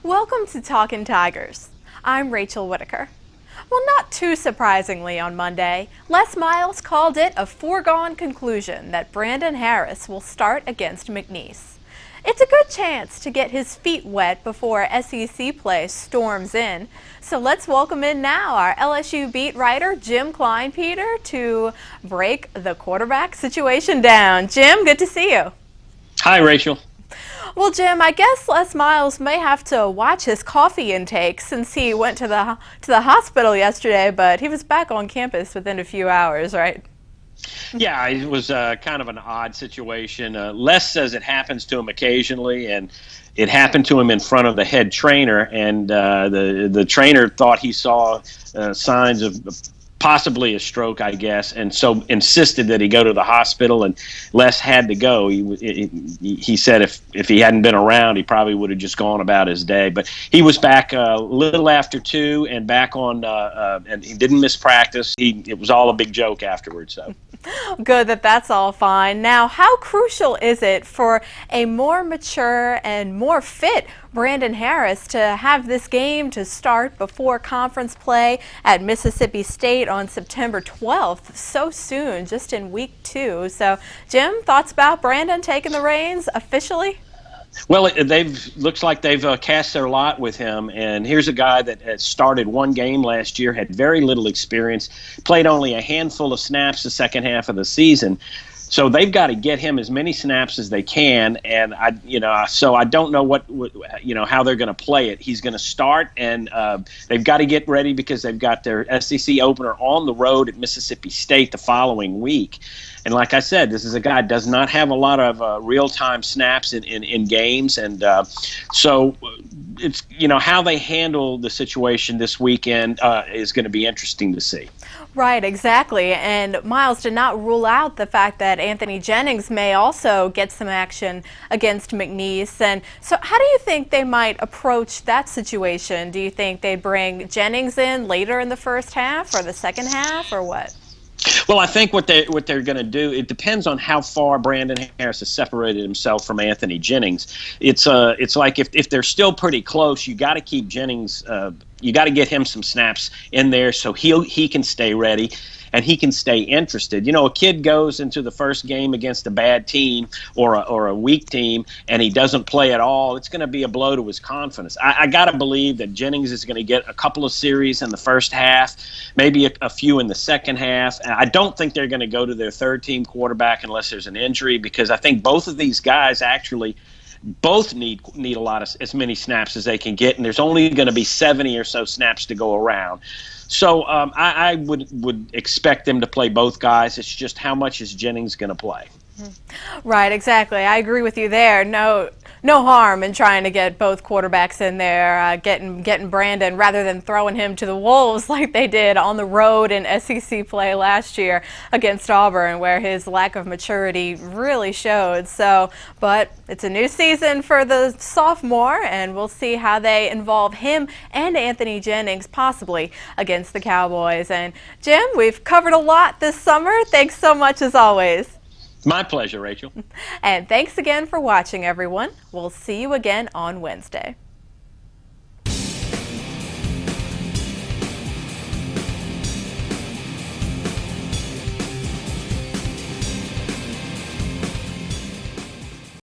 Welcome to Talkin' Tigers. I'm Rachel Whittaker. Well, not too surprisingly on Monday, Les Miles called it a foregone conclusion that Brandon Harris will start against McNeese. It's a good chance to get his feet wet before SEC play storms in. So let's welcome in now our LSU beat writer, Jim Kleinpeter, to break the quarterback situation down. Jim, good to see you. Hi, Rachel. Well, Jim, I guess Les Miles may have to watch his coffee intake since he went to the hospital yesterday, but he was back on campus within a few hours, right? Yeah, it was kind of an odd situation. Les says it happens to him occasionally, and it happened to him in front of the head trainer, and the trainer thought he saw signs of possibly a stroke, I guess, and so insisted that he go to the hospital, and Les had to go. He said if he hadn't been around, he probably would have just gone about his day. But he was back a little after 2 and back on, and he didn't miss practice. It was all a big joke afterwards. So. Good that that's all fine. Now, how crucial is it for a more mature and more fit Brandon Harris to have this game to start before conference play at Mississippi State on September 12th, so soon, just in week 2? So, Jim, thoughts about Brandon taking the reins officially? Well, looks like they've cast their lot with him, and here's a guy that had started one game last year, had very little experience, played only a handful of snaps the second half of the season. So they've got to get him as many snaps as they can, and so I don't know how they're going to play it. He's going to start, and they've got to get ready because they've got their SEC opener on the road at Mississippi State the following week. And like I said, this is a guy who does not have a lot of real-time snaps in games, and so it's how they handle the situation this weekend is going to be interesting to see. Right, exactly. And Miles did not rule out the fact that Anthony Jennings may also get some action against McNeese. And so how do you think they might approach that situation? Do you think they bring Jennings in later in the first half or the second half, or what? Well, I think what they're going to do, it depends on how far Brandon Harris has separated himself from Anthony Jennings. It's like if they're still pretty close, you got to keep Jennings. You got to get him some snaps in there so he can stay ready and he can stay interested. A kid goes into the first game against a bad team or a weak team and he doesn't play at all. It's going to be a blow to his confidence. I got to believe that Jennings is going to get a couple of series in the first half, maybe a few in the second half. I don't think they're going to go to their third-team quarterback unless there's an injury, because I think both of these guys actually both need as many snaps as they can get, and there's only going to be 70 or so snaps to go around. So I would expect them to play both guys. It's just how much is Jennings going to play? Right, exactly. I agree with you there. No harm in trying to get both quarterbacks in there, getting Brandon rather than throwing him to the wolves like they did on the road in SEC play last year against Auburn, where his lack of maturity really showed. So, but it's a new season for the sophomore, and we'll see how they involve him and Anthony Jennings possibly against the Cowboys. And Jim, we've covered a lot this summer. Thanks so much as always. My pleasure, Rachel. And thanks again for watching, everyone. We'll see you again on Wednesday.